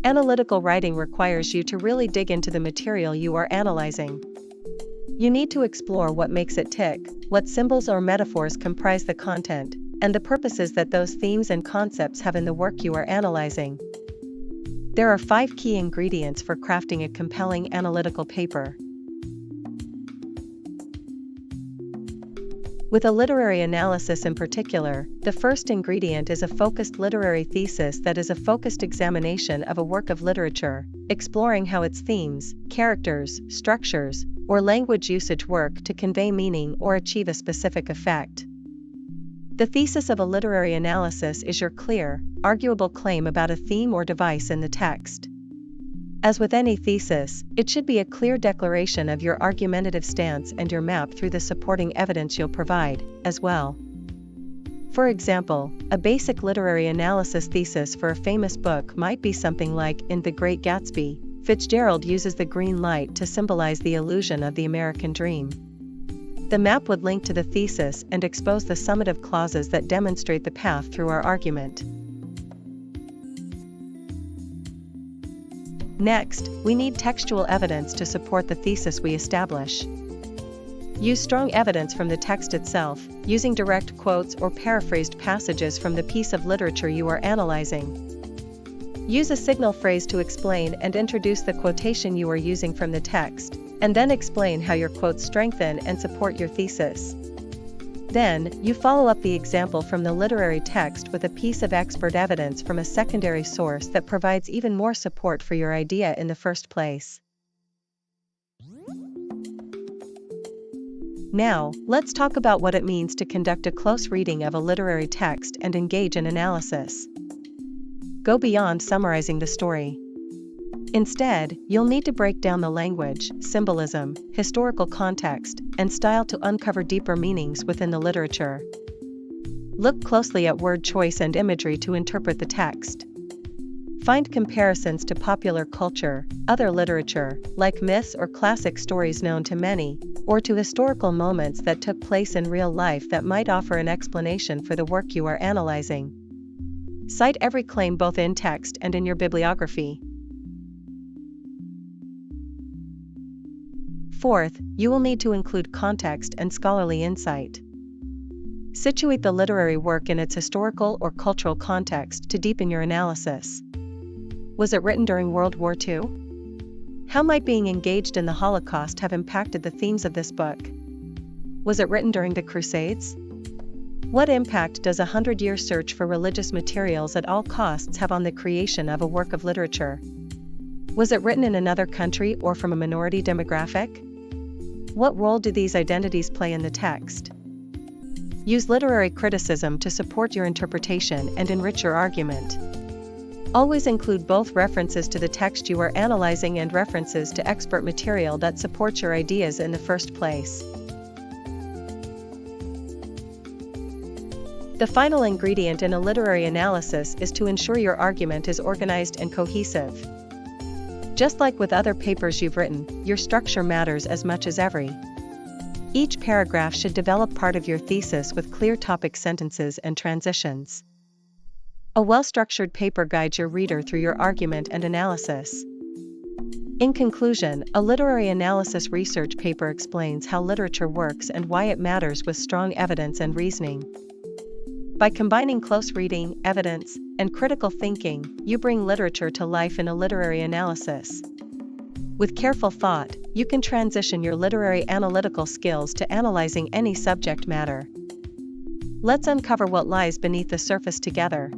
Analytical writing requires you to really dig into the material you are analyzing. You need to explore what makes it tick, what symbols or metaphors comprise the content, and the purposes that those themes and concepts have in the work you are analyzing. There are 5 key ingredients for crafting a compelling analytical paper. With a literary analysis in particular, the first ingredient is a focused literary thesis that is a focused examination of a work of literature, exploring how its themes, characters, structures, or language usage work to convey meaning or achieve a specific effect. The thesis of a literary analysis is your clear, arguable claim about a theme or device in the text. As with any thesis, it should be a clear declaration of your argumentative stance and your map through the supporting evidence you'll provide, as well. For example, a basic literary analysis thesis for a famous book might be something like, in The Great Gatsby, Fitzgerald uses the green light to symbolize the illusion of the American dream. The map would link to the thesis and expose the summative clauses that demonstrate the path through our argument. Next, we need textual evidence to support the thesis we establish. Use strong evidence from the text itself, using direct quotes or paraphrased passages from the piece of literature you are analyzing. Use a signal phrase to explain and introduce the quotation you are using from the text, and then explain how your quotes strengthen and support your thesis. Then, you follow up the example from the literary text with a piece of expert evidence from a secondary source that provides even more support for your idea in the first place. Now, let's talk about what it means to conduct a close reading of a literary text and engage in analysis. Go beyond summarizing the story. Instead, you'll need to break down the language, symbolism, historical context, and style to uncover deeper meanings within the literature. Look closely at word choice and imagery to interpret the text. Find comparisons to popular culture, other literature, like myths or classic stories known to many, or to historical moments that took place in real life that might offer an explanation for the work you are analyzing. Cite every claim both in text and in your bibliography. Fourth, you will need to include context and scholarly insight. Situate the literary work in its historical or cultural context to deepen your analysis. Was it written during World War II? How might being engaged in the Holocaust have impacted the themes of this book? Was it written during the Crusades? What impact does a 100-year search for religious materials at all costs have on the creation of a work of literature? Was it written in another country or from a minority demographic? What role do these identities play in the text? Use literary criticism to support your interpretation and enrich your argument. Always include both references to the text you are analyzing and references to expert material that supports your ideas in the first place. The final ingredient in a literary analysis is to ensure your argument is organized and cohesive. Just like with other papers you've written, your structure matters as much as every. Each paragraph should develop part of your thesis with clear topic sentences and transitions. A well-structured paper guides your reader through your argument and analysis. In conclusion, a literary analysis research paper explains how literature works and why it matters with strong evidence and reasoning. By combining close reading, evidence, and critical thinking, you bring literature to life in a literary analysis. With careful thought, you can transition your literary analytical skills to analyzing any subject matter. Let's uncover what lies beneath the surface together.